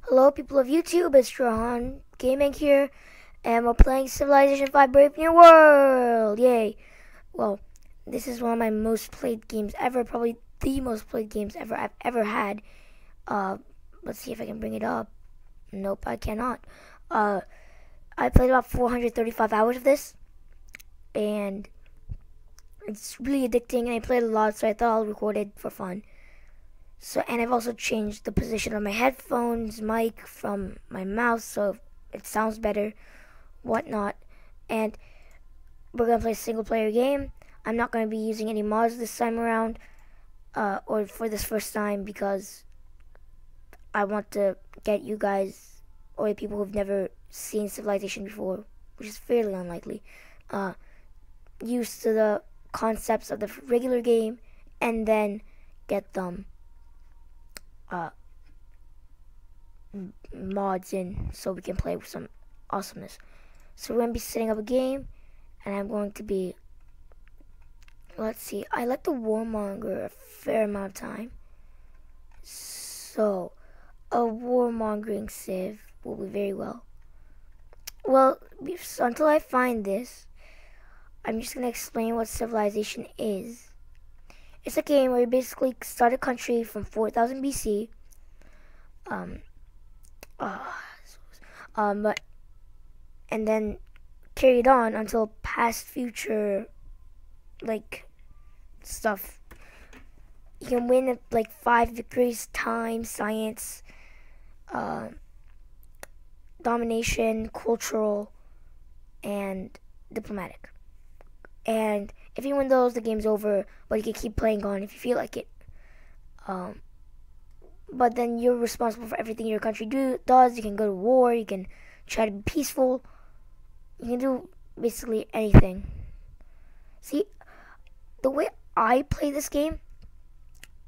Hello, people of YouTube. It's Strahan Gaming here, and we're playing Civilization 5: Brave New World. Yay! Well, this is one of my most played games ever. Probably the most played games I've ever had. Uh, let's see if I can bring it up. Nope, I cannot. Uh, I played about 435 hours of this, and it's really addicting. And I played a lot, so I thought I'll record it for fun. So, and I've also changed the position of my headphones, mic from my mouth, so it sounds better, whatnot. And we're gonna play a single player game. I'm not gonna be using any mods this time around, or for this first time, because I want to get you guys, or the people who've never seen Civilization before, which is fairly unlikely, uh, used to the concepts of the regular game, and then get them uh, mods in so we can play with some awesomeness. So we're going to be setting up a game, and I'm going to be, let's see, I let the warmonger a fair amount of time. So a warmongering civ will be very well. Well, so until I find this, I'm just going to explain what Civilization is. It's a game where you basically start a country from 4000 BC. But and then carry it on until past, future, like stuff. You can win at like 5 victories: time, science, uh, domination, cultural, and diplomatic. And if you win those, the game's over. But you can keep playing on if you feel like it. But then you're responsible for everything your country does. You can go to war. You can try to be peaceful. You can do basically anything. See, the way I play this game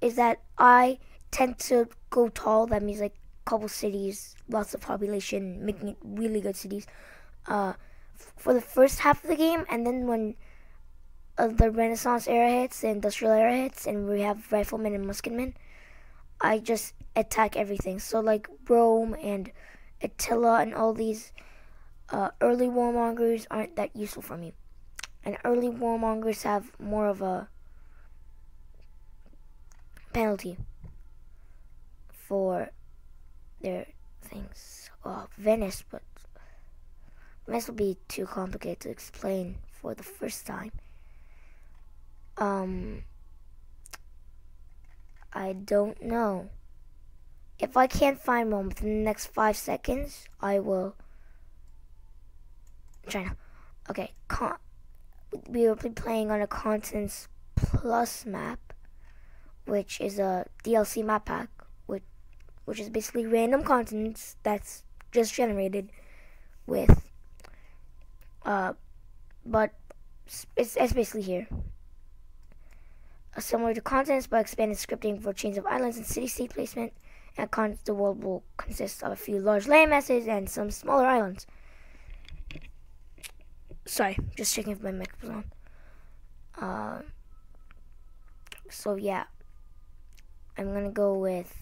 is that I tend to go tall. That means like a couple cities, lots of population, making it really good cities. For the first half of the game, and then when the Renaissance era hits, the Industrial era hits, and we have riflemen and musketmen, I just attack everything. So like Rome and Attila and all these early warmongers aren't that useful for me. And early warmongers have more of a penalty for their things. Venice, but Venice will be too complicated to explain for the first time. I don't know. If I can't find one within the next 5 seconds, I will. China. Okay, we will be playing on a Continents Plus map, which is a DLC map pack, which is basically random continents that's just generated with, but it's basically here. Similar to Continents, but expanded scripting for chains of islands and city-state placement, and the world will consist of a few large land masses and some smaller islands. Sorry, just checking if my mic was on. So yeah, I'm gonna go with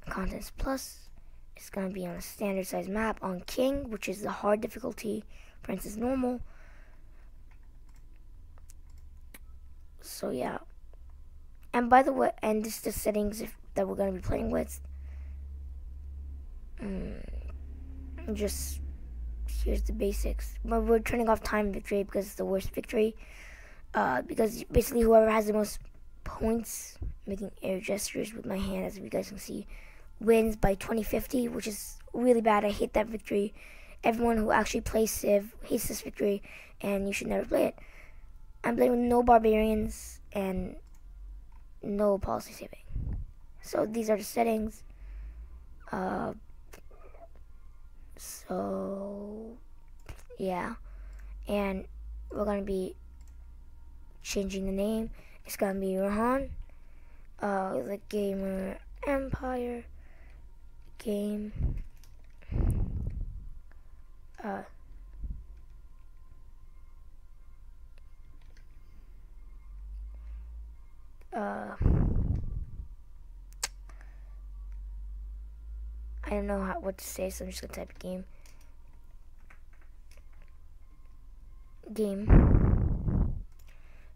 Continents Plus. It's gonna be on a standard size map on King, which is the hard difficulty. Princess normal. So yeah, and by the way, and this is the settings that we're gonna be playing with. Just here's the basics. But we're turning off time victory because it's the worst victory. Because basically whoever has the most points, making air gestures with my hand, as you guys can see, wins by 2050, which is really bad. I hate that victory. Everyone who actually plays Civ hates this victory, and you should never play it. I'm playing with no barbarians and no policy saving. So these are the settings. So yeah, and we're gonna be changing the name. It's gonna be Rohan, the Gamer Empire game. I don't know what to say, so I'm just gonna type game,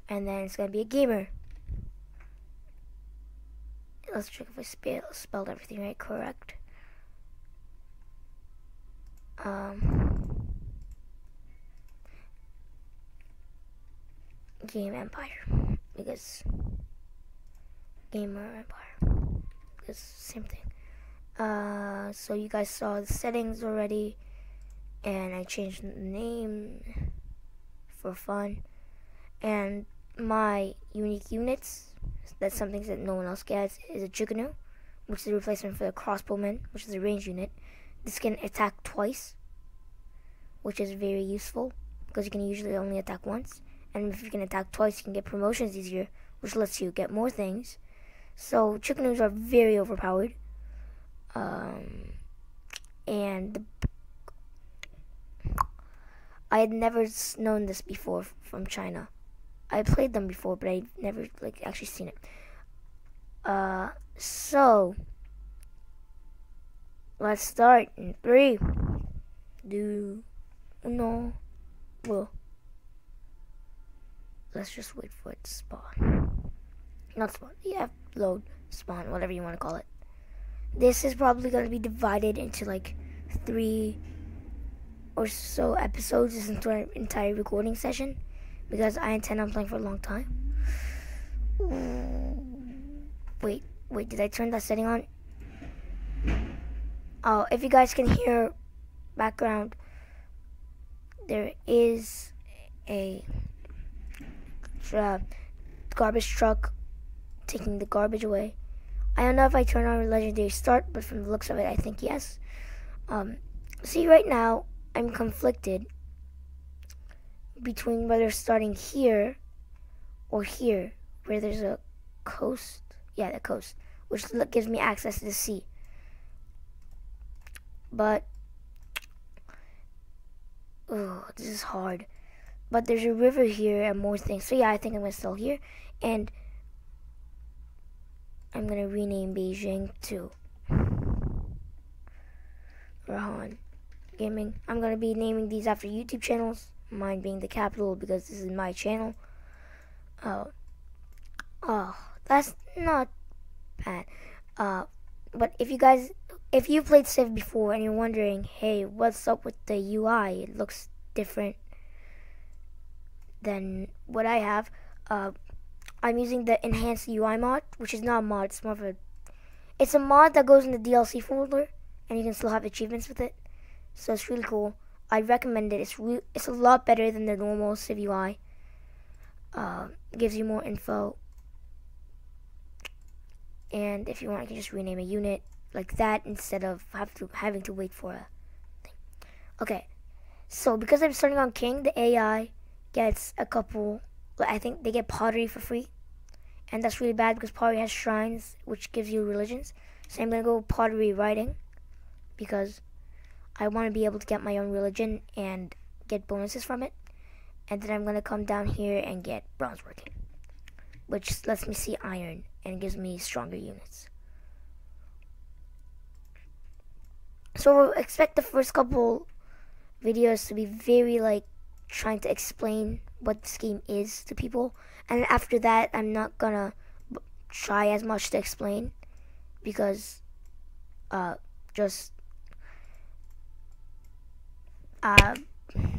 and then it's gonna be a gamer. Let's check if I spelled everything right, correct. Game Empire, because Gamer Empire, because same thing. So you guys saw the settings already, and I changed the name for fun. And my unique units, that's something that no one else gets, is a Juggernaut, which is a replacement for the Crossbowman, which is a range unit. This can attack twice, which is very useful, because you can usually only attack once. And if you can attack twice, you can get promotions easier, which lets you get more things. So Juggernauts are very overpowered. And I had never known this before from China. I played them before, but I never actually seen it. So let's start in 3, 2, 1. Well, let's just wait for it to spawn. Not spawn. Yeah, load, spawn, whatever you want to call it. This is probably going to be divided into 3 or so episodes, this entire recording session, because I intend on playing for a long time. Wait, did I turn that setting on? Oh, if you guys can hear background, there is a garbage truck taking the garbage away. I don't know if I turn on legendary start, but from the looks of it, I think yes. See, right now, I'm conflicted between whether starting here or here, where there's a coast. Yeah, the coast, which gives me access to the sea. But, this is hard. But there's a river here and more things. So yeah, I think I'm going to start here. And I'm going to rename Beijing to Rahan Gaming. I'm going to be naming these after YouTube channels. Mine being the capital because this is my channel. Oh, that's not bad. But if you played Civ before and you're wondering, hey, what's up with the UI? It looks different than what I have. I'm using the enhanced UI mod, which is not a mod. It's more of it's a mod that goes in the DLC folder, and you can still have achievements with it. So it's really cool. I recommend it. It's a lot better than the normal Civ UI. Gives you more info. And if you want, you can just rename a unit like that instead of having to wait for a thing. Okay, so because I'm starting on King, the AI gets a couple. I think they get pottery for free, and that's really bad because pottery has shrines, which gives you religions. So I'm gonna go pottery writing because I want to be able to get my own religion and get bonuses from it. And then I'm gonna come down here and get bronze working, which lets me see iron and gives me stronger units. So expect the first couple videos to be very trying to explain what this game is to people, and after that I'm not gonna try as much to explain because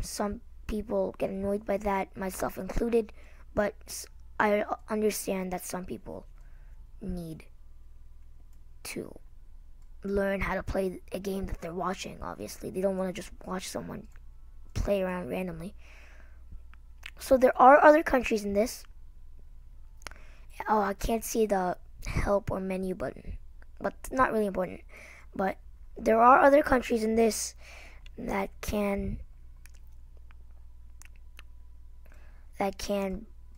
some people get annoyed by that, myself included, but I understand that some people need to learn how to play a game that they're watching. Obviously, they don't want to just watch someone play around randomly. So there are other countries in this. Oh, I can't see the help or menu button, but not really important. But there are other countries in this that can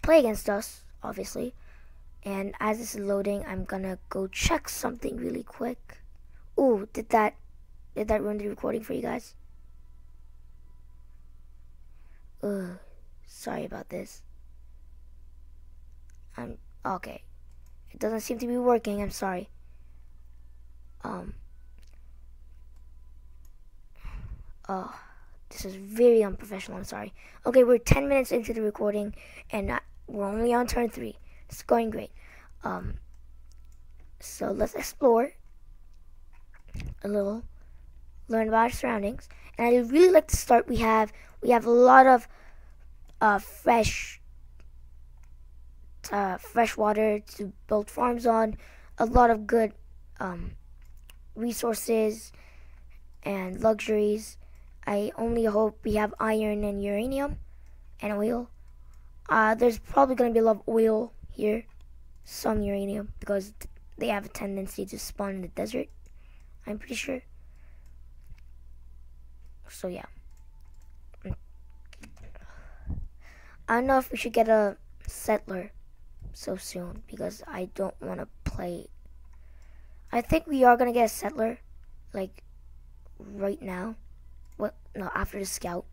play against us, obviously. And as this is loading, I'm gonna go check something really quick. Ooh, did that ruin the recording for you guys? Ugh, sorry about this. Okay. It doesn't seem to be working, I'm sorry. Oh, this is very unprofessional. I'm sorry. Okay, we're 10 minutes into the recording, and we're only on turn 3. It's going great. So let's explore a little, learn about our surroundings. And I really like to start. We have a lot of fresh water to build farms on. A lot of good resources and luxuries. I only hope we have iron and uranium and oil. There's probably going to be a lot of oil here, some uranium, because they have a tendency to spawn in the desert, I'm pretty sure. So yeah. I don't know if we should get a settler so soon, because I don't want to play. I think we are going to get a settler, like, right now. No, after the scout.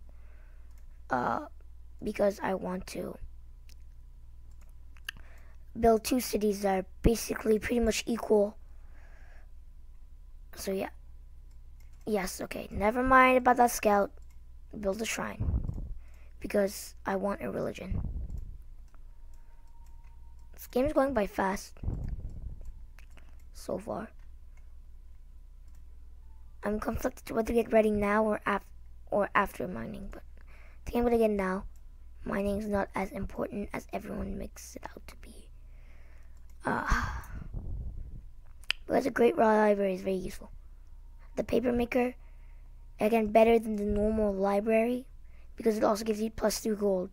Because I want to build 2 cities that are basically pretty much equal. So yeah. Yes, okay. Never mind about that scout. Build a shrine. Because I want a religion. This game is going by fast. So far. I'm conflicted whether to get ready now or after mining, but I think I'm gonna get now. Mining is not as important as everyone makes it out to be. But a great raw library is very useful. The paper maker, again, better than the normal library, because it also gives you +2 gold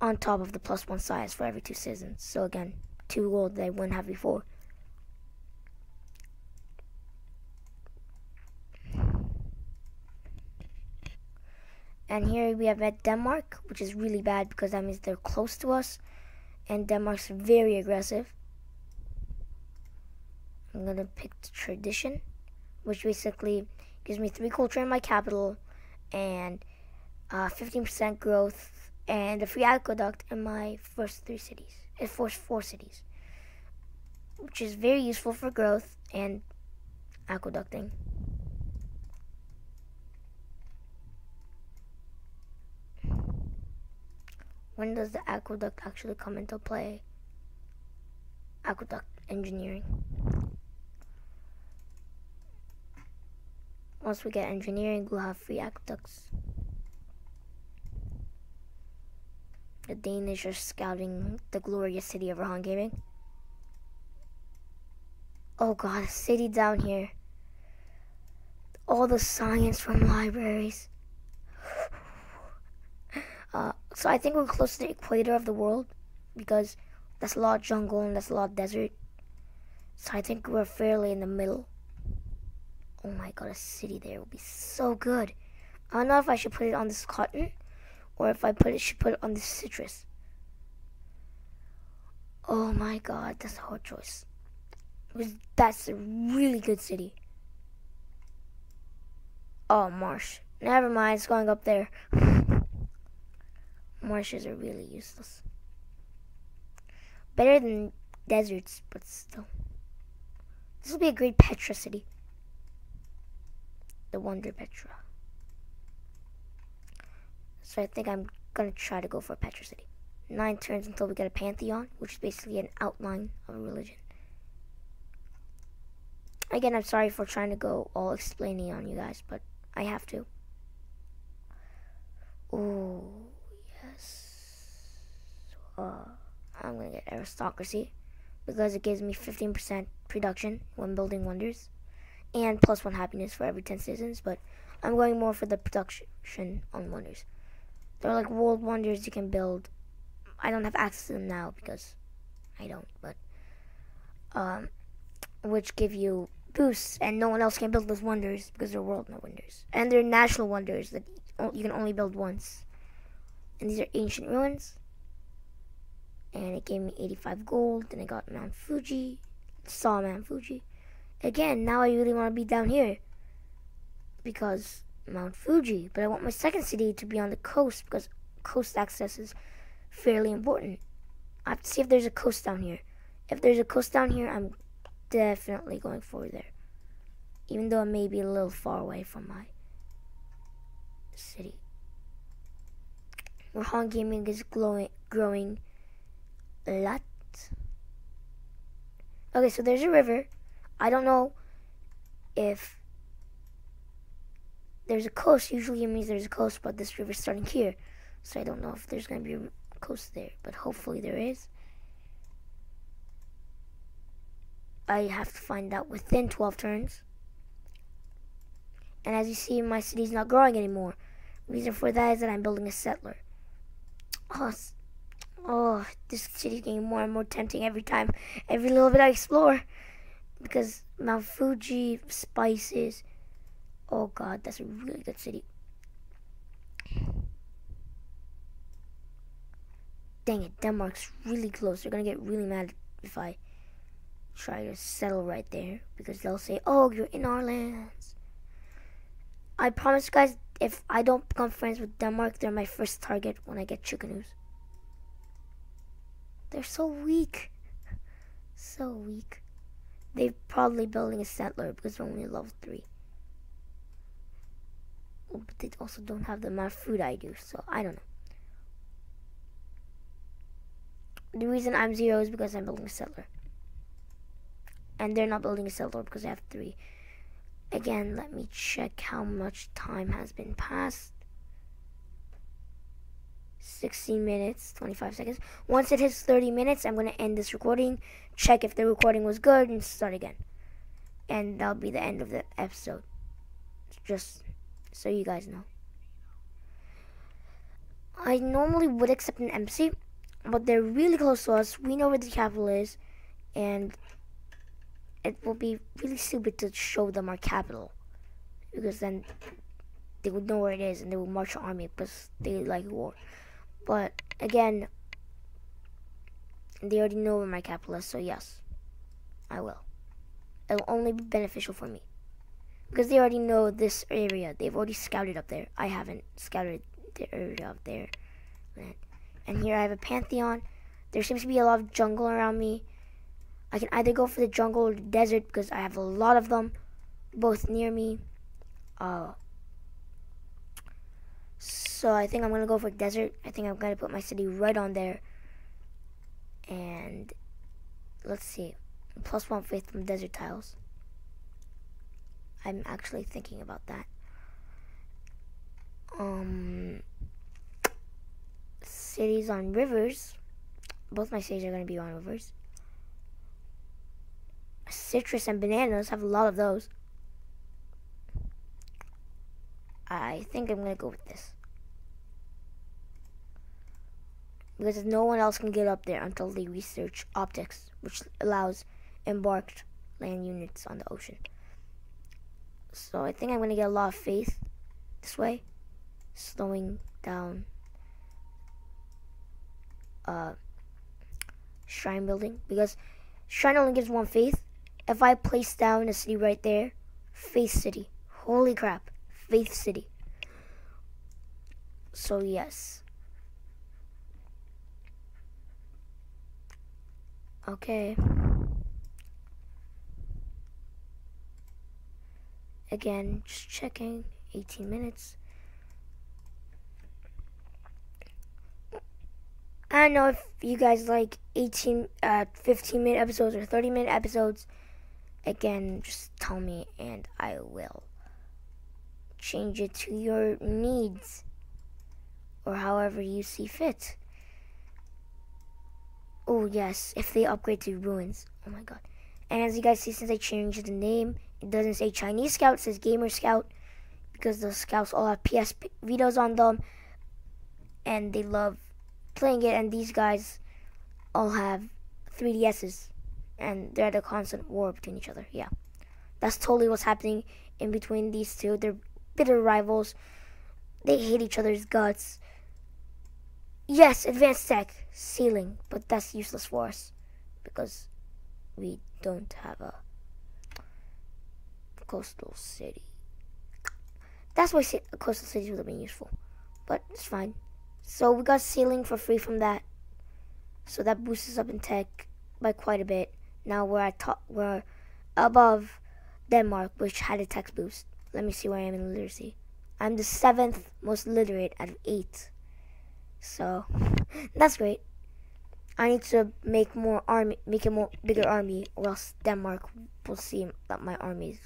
on top of the +1 size for every 2 seasons. So again, 2 gold that I wouldn't have before. And here we have at Denmark, which is really bad because that means they're close to us. And Denmark's very aggressive. I'm going to pick the tradition, which basically gives me 3 culture in my capital and 15% growth and a free aqueduct in my first 4 cities, which is very useful for growth and aqueducting. When does the aqueduct actually come into play? Aqueduct engineering. Once we get engineering, we'll have free aqueducts. The Danish are scouting the glorious city of Rohan Gaming. Oh god, a city down here. All the science from libraries. So I think we're close to the equator of the world, because that's a lot of jungle and that's a lot of desert. So I think we're fairly in the middle. Oh my god, a city there would be so good. I don't know if I should put it on this cotton or if I should put it on this citrus. Oh my god, that's a hard choice. That's a really good city. Oh, marsh. Never mind, it's going up there. Marshes are really useless. Better than deserts, but still. This will be a great Petra city. The Wonder Petra. So I think I'm going to try to go for Petra city. 9 turns until we get a pantheon, which is basically an outline of a religion. Again, I'm sorry for trying to go all explaining on you guys, but I have to. Oh, yes. I'm going to get aristocracy because it gives me 15% production when building wonders and +1 happiness for every 10 citizens, but I'm going more for the production on wonders. They're like world wonders you can build. I don't have access to them now because I don't, but which give you boosts, and no one else can build those wonders because they're world wonders. And they're national wonders that you can only build once. And these are ancient ruins. And it gave me 85 gold. Then I got Mount Fuji. Saw Mount Fuji. Again, now I really want to be down here because Mount Fuji. But I want my second city to be on the coast because coast access is fairly important. I have to see if there's a coast down here. If there's a coast down here, I'm definitely going for there. Even though it may be a little far away from my city. Rohan Gaming is growing a lot. Okay, so there's a river. I don't know if there's a coast. Usually it means there's a coast, but this river's starting here. So I don't know if there's going to be a coast there, but hopefully there is. I have to find out within 12 turns. And as you see, my city's not growing anymore. The reason for that is that I'm building a settler. Oh, this city's getting more and more tempting every time, every little bit I explore. Because Mount Fuji, spices. Oh god, that's a really good city. Dang it, Denmark's really close. They're gonna get really mad if I try to settle right there. Because they'll say, oh, you're in our lands. I promise you guys, if I don't become friends with Denmark, they're my first target when I get Chickanus. They're so weak. So weak. They're probably building a settler because they're only level 3. Oh, but they also don't have the amount of food I do, so I don't know. The reason I'm 0 is because I'm building a settler. And they're not building a settler because I have 3. Again, let me check how much time has been passed. 16 minutes, 25 seconds. Once it hits 30 minutes, I'm going to end this recording, check if the recording was good, and start again. And that'll be the end of the episode. Just so you guys know. I normally would accept an embassy, but they're really close to us. We know where the capital is, and it will be really stupid to show them our capital, because then they would know where it is and they would march an army because they like war. But again, they already know where my capital is, so yes, I will. It will only be beneficial for me because they already know this area. They've already scouted up there. I haven't scouted the area up there. And here I have a Pantheon. There seems to be a lot of jungle around me. I can either go for the jungle or the desert because I have a lot of them both near me. So I think I'm going to go for desert. I think I'm going to put my city right on there. And let's see. +1 faith from desert tiles. I'm actually thinking about that. Cities on rivers. Both my cities are going to be on rivers. Citrus and bananas, have a lot of those. I think I'm going to go with this. Because no one else can get up there until they research optics, which allows embarked land units on the ocean. So I think I'm going to get a lot of faith this way, slowing down shrine building, because shrine only gives 1 faith. If I place down a city right there, faith city, holy crap, faith city. So yes. Okay. Again, just checking. 18 minutes. I don't know if you guys like 15-minute episodes or 30-minute episodes. Again, just tell me and I will change it to your needs or however you see fit. Oh yes, if they upgrade to ruins. Oh my god. And as you guys see, since I changed the name, it doesn't say Chinese Scout, it says Gamer Scout, because the scouts all have PS Vitas on them and they love playing it, and these guys all have 3DSs and they're at a constant war between each other. Yeah, that's totally what's happening in between these two. They're bitter rivals. They hate each other's guts. Yes, advanced tech, sealing, but that's useless for us because we don't have a coastal city. That's why coastal cities would have been useful, but it's fine. So we got sealing for free from that, so that boosts us up in tech by quite a bit. Now we're above Denmark, which had a tech boost. Let me see where I am in literacy. I'm the 7th most literate out of 8. So that's great. I need to make a more bigger army, or else Denmark will see that my army is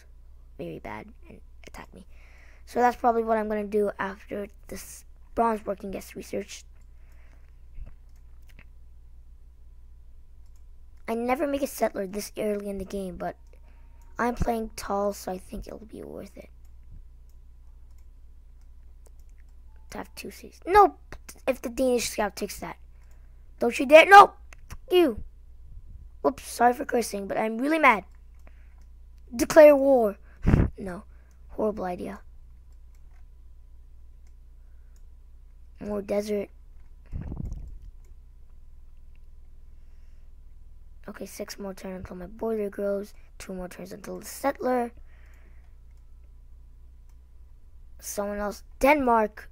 very bad and attack me. So that's probably what I'm gonna do after this bronze working gets researched. I never make a settler this early in the game, but I'm playing tall, so I think it'll be worth it to have 2 cities. No, if the Danish scout takes that. Don't you dare. No! Fuck you. Oops, sorry for cursing, but I'm really mad. Declare war. No, horrible idea. More desert. Okay, 6 more turns until my border grows. 2 more turns until the settler. Someone else. Denmark.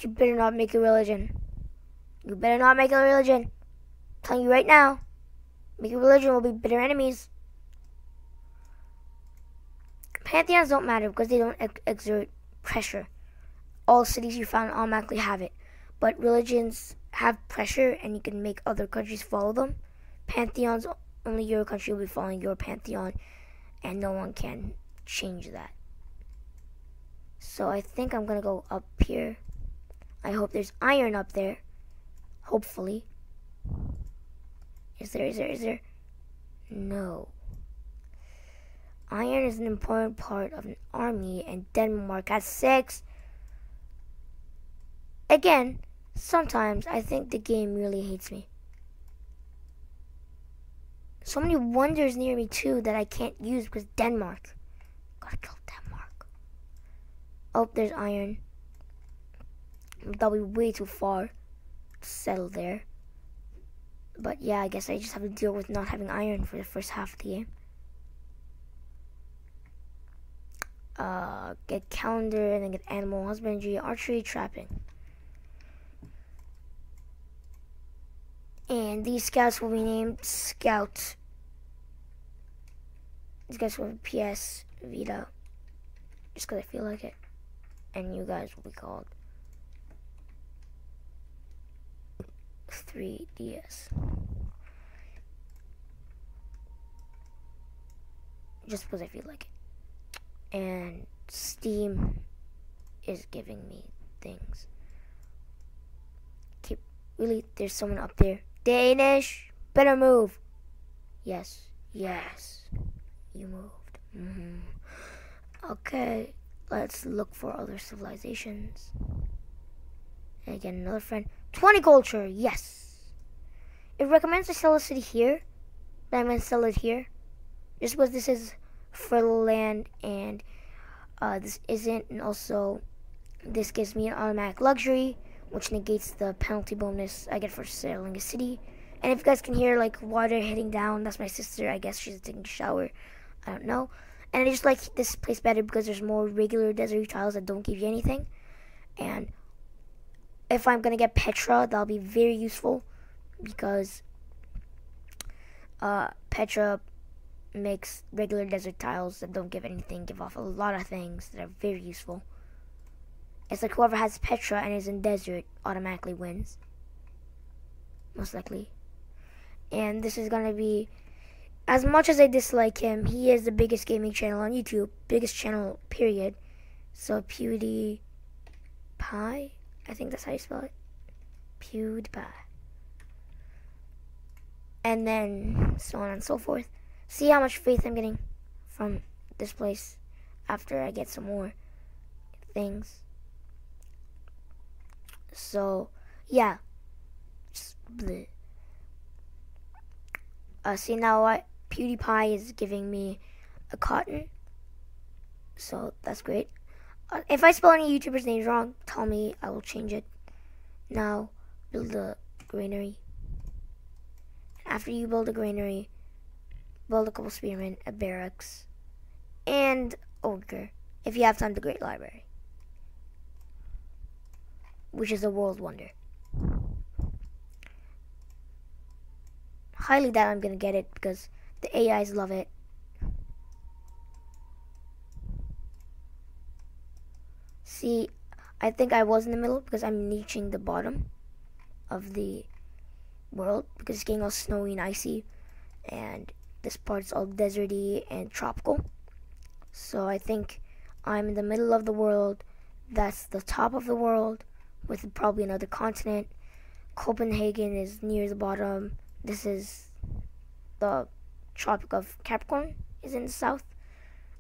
You better not make a religion. You better not make a religion. I'm telling you right now. Make a religion, will be bitter enemies. Pantheons don't matter because they don't exert pressure. All cities you found automatically have it. But religions have pressure and you can make other countries follow them. Pantheons, only your country will be following your pantheon and no one can change that. So I think I'm going to go up here. I hope there's iron up there. Hopefully. Is there? No. Iron is an important part of an army, and Denmark has 6. Again, sometimes I think the game really hates me. So many wonders near me too that I can't use because Denmark. Gotta kill Denmark. Oh, there's iron. That'll be way too far to settle there. But yeah, I guess I just have to deal with not having iron for the first half of the game. Get calendar and then get animal husbandry, archery, trapping. And these scouts will be named Scout. These guys will be PS Vita. Just because I feel like it. And you guys will be called 3DS. Just because I feel like it. And Steam is giving me things. Really, there's someone up there. Danish, better move. Yes, you moved. Okay, let's look for other civilizations. And again, another friend. 20 culture, yes. It recommends I sell a city here, but I'm going to sell it here. Just because this is fertile land and this isn't, and also this gives me an automatic luxury, which negates the penalty bonus I get for selling a city. And if you guys can hear like water hitting down, that's my sister. I guess she's taking a shower. I don't know. And I just like this place better because there's more regular desert tiles that don't give you anything. And if I'm gonna get Petra, that'll be very useful because Petra makes regular desert tiles that don't give anything, give off a lot of things that are very useful. It's like whoever has Petra and is in desert automatically wins. Most likely. And this is gonna be, as much as I dislike him, he is the biggest gaming channel on YouTube. Biggest channel, period. So PewDiePie, I think that's how you spell it. PewDiePie. And then so on and so forth. See how much faith I'm getting from this place after I get some more things. So, yeah. Just bleh. See now what? PewDiePie is giving me a cotton. So, that's great. If I spell any YouTuber's names wrong, tell me. I will change it. Now, build a granary. And after you build a granary, build a couple spearmen, a barracks, and ogre. If you have time, the Great Library, which is a world wonder. Highly doubt I'm gonna get it because the AIs love it. See, I think I was in the middle because I'm reaching the bottom of the world because it's getting all snowy and icy, and this part's all deserty and tropical. So I think I'm in the middle of the world. That's the top of the world with probably another continent. Copenhagen is near the bottom. This is the Tropic of Capricorn is in the south.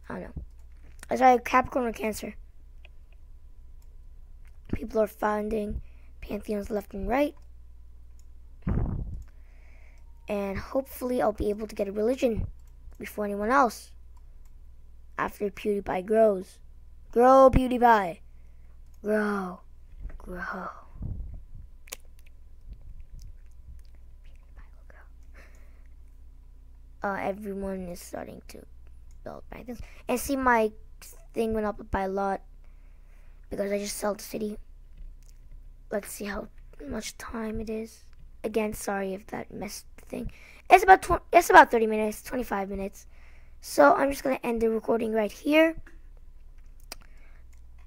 I don't know. Sorry, Capricorn or Cancer. People are finding pantheons left and right. And hopefully I'll be able to get a religion before anyone else. After PewDiePie grows. Grow, PewDiePie. Grow. Grow. Everyone is starting to build pantheons. And see, my thing went up by a lot because I just sold the city. Let's see how much time it is. Again, sorry if that messed the thing. It's about 30 minutes, 25 minutes. So I'm just gonna end the recording right here.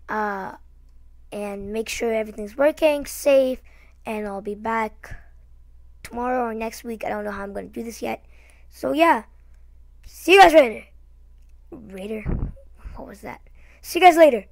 And make sure everything's working, safe, and I'll be back tomorrow or next week. I don't know how I'm gonna do this yet. So yeah, see you guys later. What was that? See you guys later.